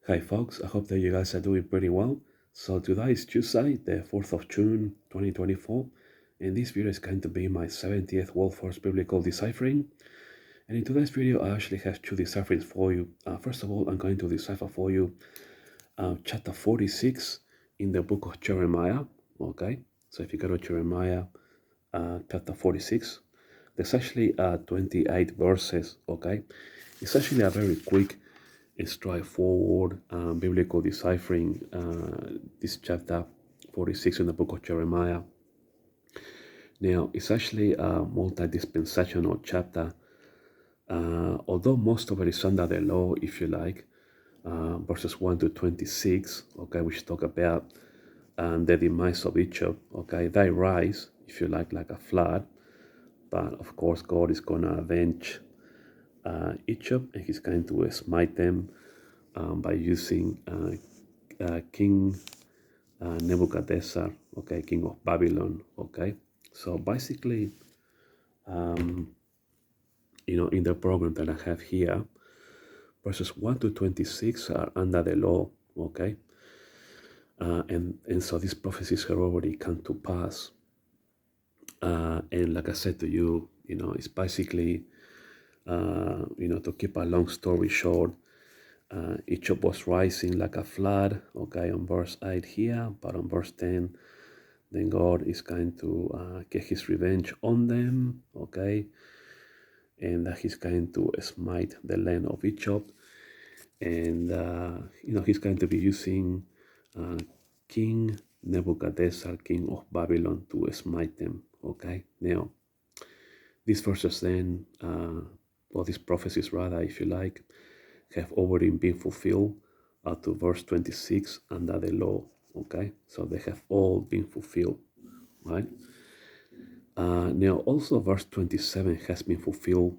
Hi folks, I hope that you guys are doing pretty well. So today is Tuesday, the 4th of June 2024, and this video is going to be my 70th World Force Biblical Deciphering. And in today's video, I actually have two decipherings for you. First of all, I'm going to decipher for you chapter 46 in the book of Jeremiah. Okay, so if you go to Jeremiah chapter 46, there's actually 28 verses. Okay, it's actually a very quick and straightforward biblical deciphering, this chapter 46 in the book of Jeremiah. Now, it's actually a multi-dispensational chapter, although most of it is under the law, if you like, verses 1 to 26, okay, which talk about the demise of Egypt, okay, they rise, if you like a flood, but of course God is going to avenge Egypt, and he's going to smite them by using King Nebuchadnezzar, okay, King of Babylon, okay. So basically, in the program that I have here, verses 1 to 26 are under the law, okay. And so these prophecies have already come to pass. And like I said to you, it's basically, to keep a long story short, Egypt was rising like a flood, okay, on verse 8 here, but on verse 10, then God is going to get his revenge on them, okay, and that he's going to smite the land of Egypt, and, he's going to be using King Nebuchadnezzar, king of Babylon, to smite them, okay. Now, these verses then, or these prophecies rather, if you like, have already been fulfilled up to verse 26 under the law, okay? So they have all been fulfilled, right? Now also verse 27 has been fulfilled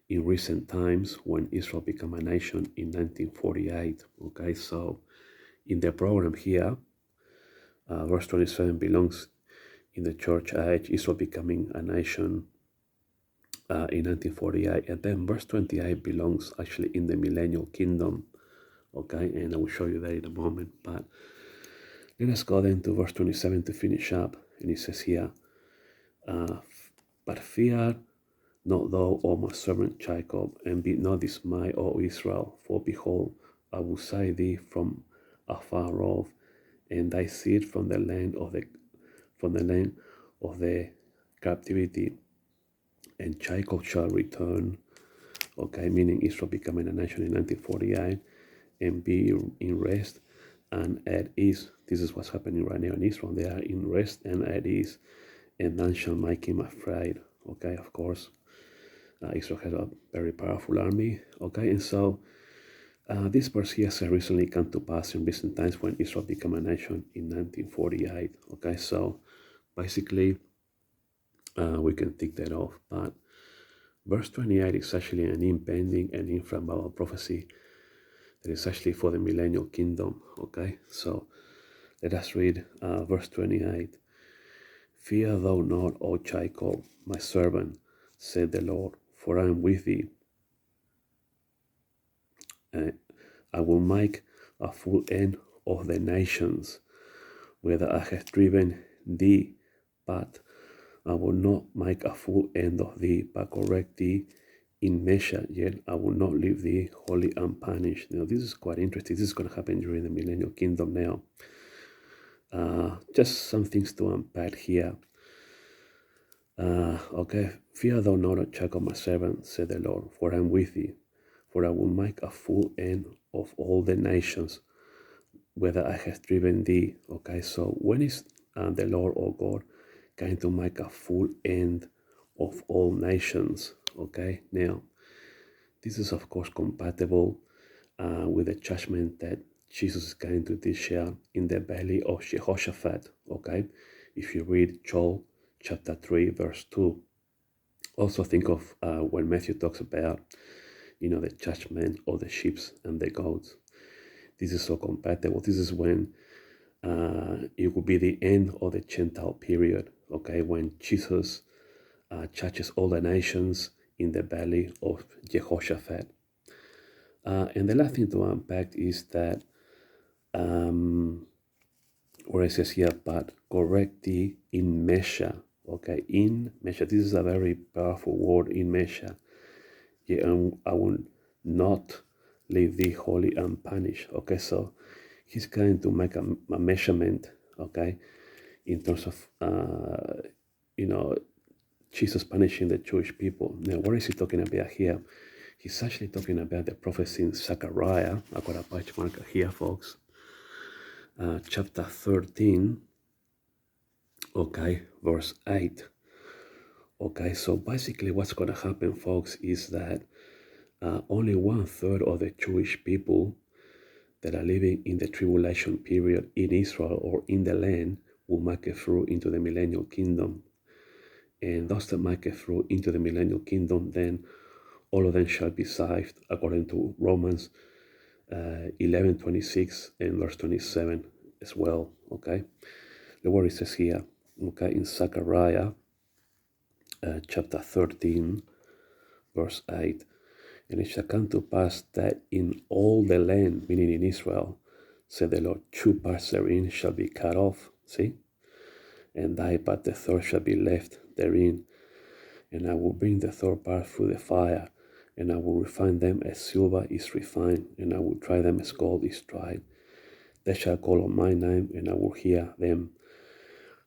in recent times when Israel became a nation in 1948, okay? So in the program here, verse 27 belongs in the church age, Israel becoming a nation in 1948, and then verse 28 belongs actually in the millennial kingdom, okay, and I will show you that in a moment. But let us go then to verse 27 to finish up, and it says here, but fear not thou, O my servant Jacob, and be not dismayed, O Israel, for behold, I will save thee from afar off, and thy seed from the land of the captivity, and Jacob shall return, okay, meaning Israel becoming a nation in 1948, and be in rest and at ease. This is what's happening right now in Israel. They are in rest and at ease, and none shall make him afraid. Okay, of course, Israel has a very powerful army. Okay, and so this verse here has recently come to pass in recent times when Israel became a nation in 1948. Okay, so basically, we can tick that off. But verse 28 is actually an impending and infallible prophecy that is actually for the millennial kingdom, okay? So let us read verse 28. Fear thou not, O Jacob, my servant, said the Lord, for I am with thee. I will make a full end of the nations, whether I have driven thee, but I will not make a full end of thee, but correct thee in measure, yet I will not leave thee wholly unpunished. Now, this is quite interesting. This is going to happen during the millennial kingdom now. Just some things to unpack here. Okay, fear thou not, O Jacob, my servant, said the Lord, for I am with thee, for I will make a full end of all the nations, whether I have driven thee. Okay, so when is the Lord, or God, going to make a full end of all nations? Okay, now, this is of course compatible with the judgment that Jesus is going to dish out in the belly of Jehoshaphat, okay? If you read Joel chapter 3, verse 2, also think of when Matthew talks about, the judgment of the sheep and the goats. This is so compatible. This is when it will be the end of the Gentile period, okay? When Jesus judges all the nations in the belly of Jehoshaphat. And the last thing to unpack is that where it says here, but correct thee in measure. Okay, in measure. This is a very powerful word, in measure. Yeah, and I will not leave thee wholly unpunished. Okay, so he's going to make a measurement. Okay, in terms of you know, Jesus punishing the Jewish people. Now, what is he talking about here? He's actually talking about the prophecy in Zechariah. I've got a page marker here, folks. Chapter 13, okay, verse 8. Okay, so basically what's going to happen, folks, is that only 1/3 of the Jewish people that are living in the tribulation period in Israel or in the land will make it through into the millennial kingdom. And those that make it through into the millennial kingdom, then all of them shall be saved, according to Romans 11:26 and verse 27 as well. Okay, the word it says here, okay, in Zechariah chapter 13, verse 8. And it shall come to pass that in all the land, meaning in Israel, said the Lord, 2 parts therein shall be cut off. See? And thy part the third shall be left therein. And I will bring the third part through the fire, and I will refine them as silver is refined, and I will try them as gold is tried. They shall call on my name, and I will hear them.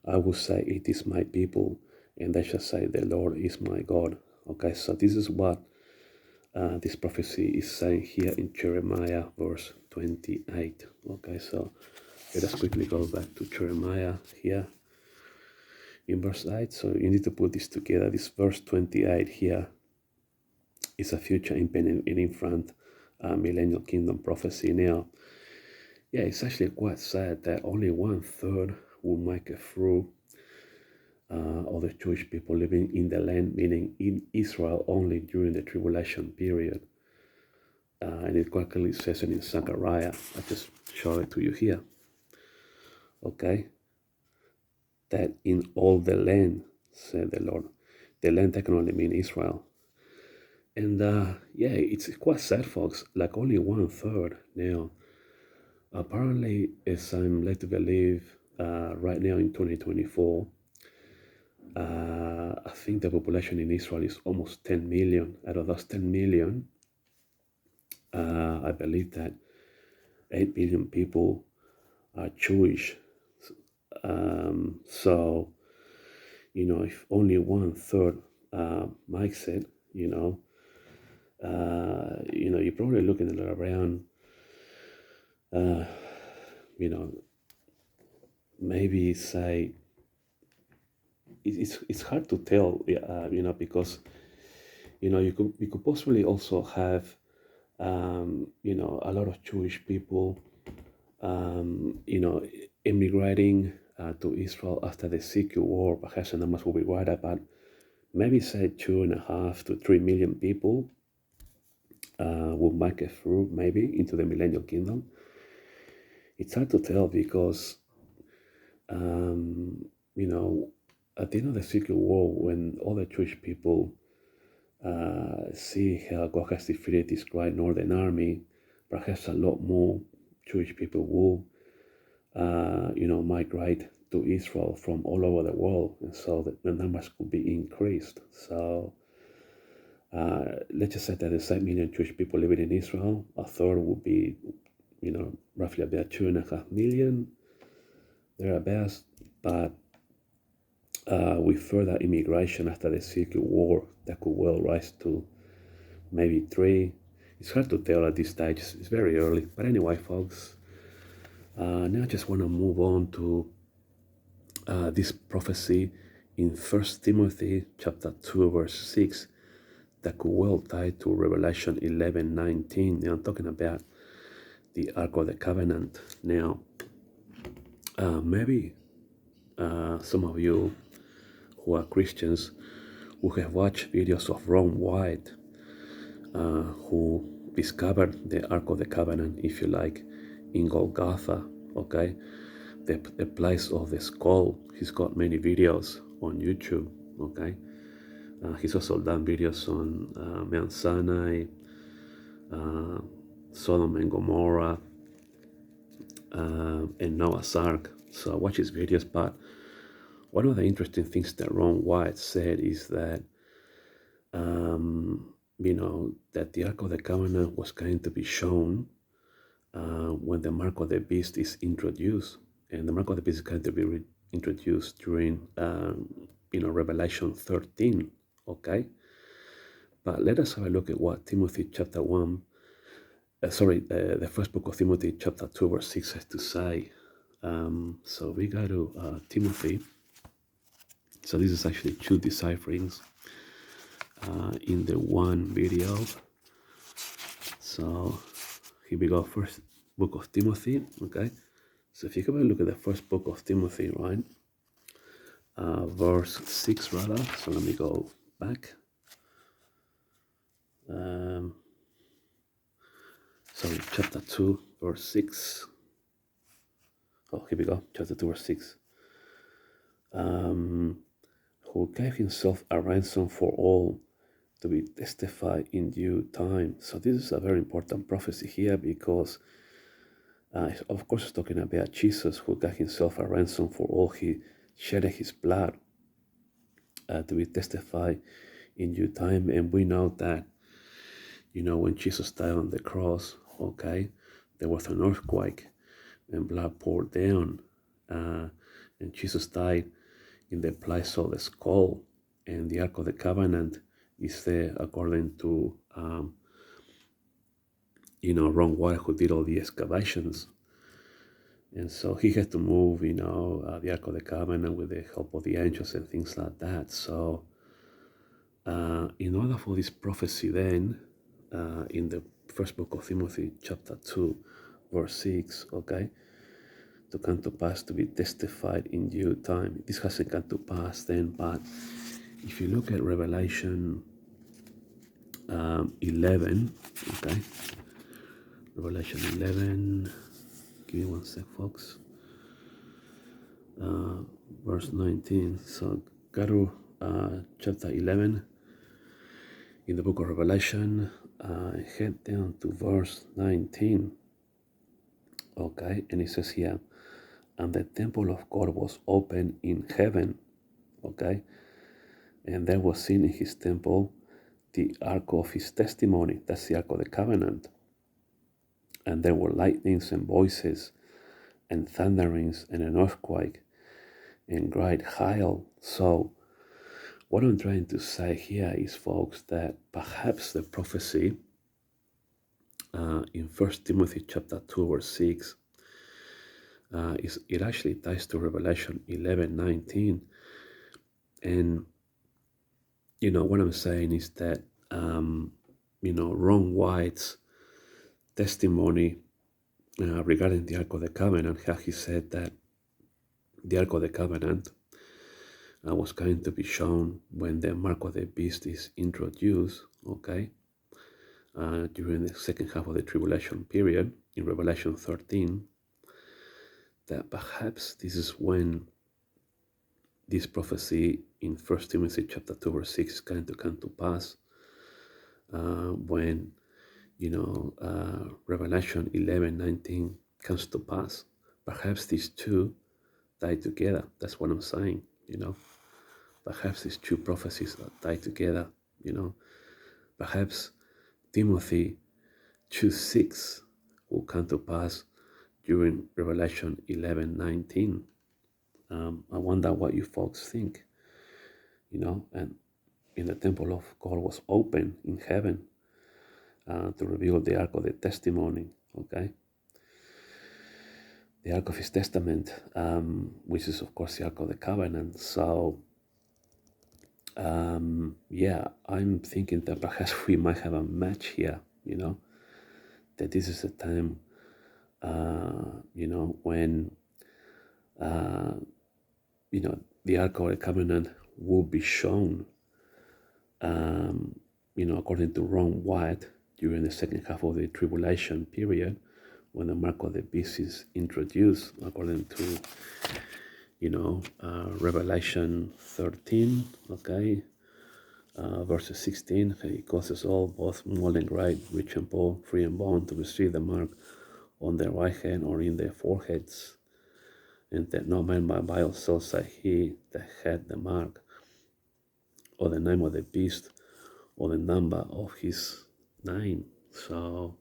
I will say, it is my people, and they shall say, the Lord is my God. Okay, so this is what this prophecy is saying here in Jeremiah verse 28. Okay, so let us quickly go back to Jeremiah here in verse 8. So you need to put this together. This verse 28 here is a future impending and in front millennial kingdom prophecy. Now, yeah, it's actually quite sad that only 1/3 will make it through of the Jewish people living in the land, meaning in Israel only during the tribulation period. And it quickly says it in Zechariah. I just show it to you here. Okay, that in all the land, said the Lord. The land that can only mean Israel. And yeah, it's quite sad, folks. Like only 1/3 now. Apparently, as I'm led to believe, right now in 2024, I think the population in Israel is almost 10 million. Out of those 10 million, I believe that 8 million people are Jewish. So, you know, if only 1/3 makes it, you're probably looking at around, maybe say, it's hard to tell, because, you could possibly also have, a lot of Jewish people, immigrating to Israel after the Civil War. Perhaps the numbers will be wider, but maybe say 2.5 to 3 million people will make it through maybe into the millennial kingdom. It's hard to tell because, at the end of the Civil War, when all the Jewish people see how God has defeated this great northern army, perhaps a lot more Jewish people will, migrate to Israel from all over the world, and so the numbers could be increased. So let's just say that there's 8 million Jewish people living in Israel. A third would be, roughly about 2.5 million, thereabouts. But with further immigration after the Civil War, that could well rise to maybe 3. It's hard to tell at this stage. It's very early. But anyway, folks, now I just want to move on to this prophecy in 1 Timothy chapter 2, verse 6, that could well tie to Revelation 11:19. Now I'm talking about the Ark of the Covenant. Now, maybe some of you who are Christians who have watched videos of Ron White, who discovered the Ark of the Covenant, if you like, in Golgotha, okay? The place of the skull. He's got many videos on YouTube, okay? He's also done videos on Mount Sinai, Sodom and Gomorrah, and Noah's Ark. So I watch his videos, but one of the interesting things that Ron White said is that, that the Ark of the Covenant was going to be shown when the mark of the beast is introduced. And the mark of the beast is going to be introduced during, Revelation 13, okay? But let us have a look at what Timothy chapter 1, the first book of Timothy chapter 2, verse 6 has to say. So we go to Timothy. So this is actually two decipherings in the one video. So here we go, first book of Timothy, okay? So if you come and look at the first book of Timothy, right? Verse 6 rather, so let me go back. Sorry, chapter 2, verse 6. Oh, here we go, chapter 2, verse 6. Who gave himself a ransom for all to be testified in due time. So this is a very important prophecy here because, of course, it's talking about Jesus who gave himself a ransom for all. He shed his blood to be testified in due time. And we know that, when Jesus died on the cross, okay, there was an earthquake and blood poured down. And Jesus died in the place of the skull. And the Ark of the Covenant is there according to, Ron White, who did all the excavations. And so he had to move, the Ark of the Covenant with the help of the angels and things like that. So in order for this prophecy then, in the first book of Timothy, chapter 2, verse 6, okay, to come to pass, to be testified in due time. This hasn't come to pass then, but if you look at Revelation 11, okay, Revelation 11, give me one sec, folks, verse 19. So go to chapter 11 in the book of Revelation, head down to verse 19, okay, and it says here, and the temple of God was open in heaven, okay, and there was seen in his temple the ark of his testimony, that's the Ark of the Covenant, and there were lightnings and voices and thunderings and an earthquake and great hail. So what I'm trying to say here is, folks, that perhaps the prophecy in 1 Timothy chapter 2 verse 6 it actually ties to Revelation 11:19. And what I'm saying is that Ron White's testimony regarding the Ark of the Covenant, how he said that the Ark of the Covenant was going to be shown when the mark of the beast is introduced, okay, during the second half of the tribulation period in Revelation 13, that perhaps this is when this prophecy in 1 Timothy chapter 2 verse 6 is going to come to pass, when Revelation 11:19 comes to pass. Perhaps these two tie together. That's what I'm saying. Perhaps these two prophecies are tied together. Perhaps Timothy 2:6 will come to pass during Revelation 11:19. I wonder what you folks think. And in the temple of God was open in heaven to reveal the Ark of the Testimony, okay? The Ark of His Testament, which is, of course, the Ark of the Covenant. So, I'm thinking that perhaps we might have a match here, that this is a time, when, the Ark of the Covenant will be shown, according to Ron White, during the second half of the tribulation period, when the mark of the beast is introduced, according to, Revelation 13, okay, verses 16, he causes all, both small and great, rich and poor, free and bond, to receive the mark on their right hand or in their foreheads, and that no man by himself say he that had the mark, or the name of the beast, or the number of his name. So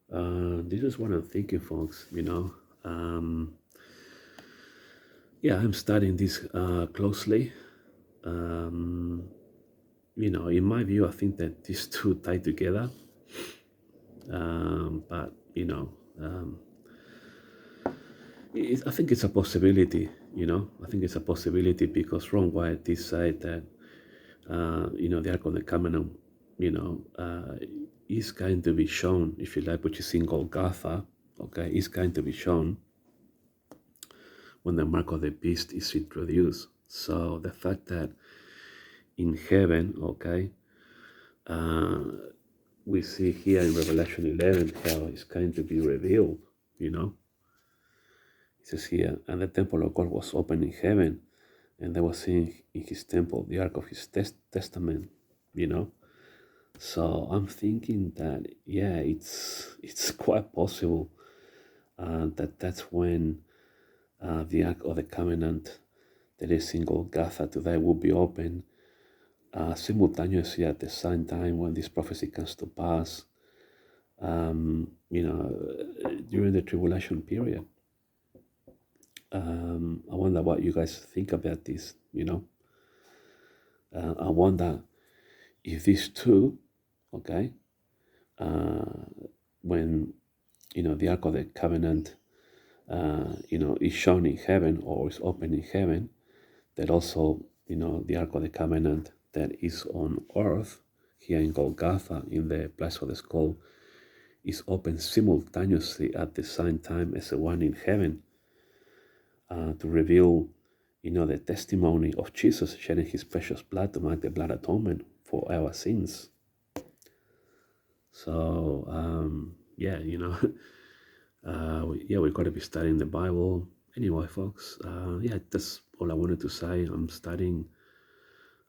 this is what I'm thinking, folks. Yeah, I'm studying this closely. In my view, I think that these two tie together. But I think it's a possibility. I think it's a possibility because Ron White decided that the Ark of the Covenant, is going to be shown, if you like, which is in Golgotha. Okay, is going to be shown when the mark of the beast is introduced. So the fact that in heaven, okay, we see here in Revelation 11 how it's going to be revealed, It says here, and the temple of God was open in heaven, and there was seen in his temple the ark of his testament, So I'm thinking that, yeah, it's quite possible that that's when the ark of the covenant that is in Golgotha today will be open simultaneously at the same time when this prophecy comes to pass, during the tribulation period. I wonder what you guys think about this, I wonder if these two, okay, when, the Ark of the Covenant, is shown in heaven or is open in heaven, that also, the Ark of the Covenant that is on earth, here in Golgotha, in the place of the skull, is open simultaneously at the same time as the one in heaven, to reveal, the testimony of Jesus shedding his precious blood to make the blood atonement for our sins. So, yeah, we've got to be studying the Bible. Anyway, folks, yeah, that's all I wanted to say. I'm studying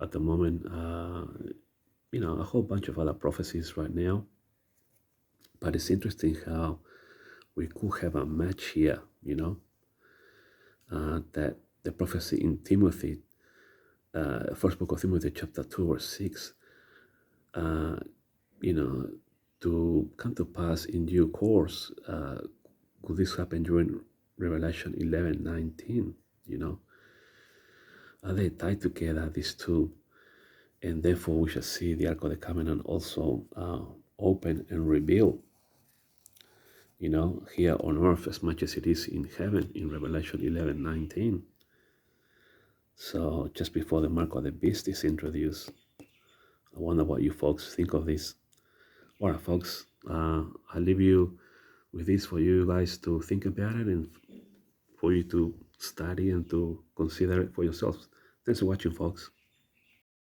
at the moment, a whole bunch of other prophecies right now. But it's interesting how we could have a match here, that the prophecy in Timothy, first book of Timothy, chapter 2, verse 6, to come to pass in due course. Could this happen during Revelation 11:19? Are they tied together, these two? And therefore we shall see the Ark of the Covenant also open and revealed, here on earth as much as it is in heaven in Revelation 11:19. So just before the mark of the beast is introduced. I wonder what you folks think of this. All right, folks, I'll leave you with this for you guys to think about it and for you to study and to consider it for yourselves. Thanks for watching, folks.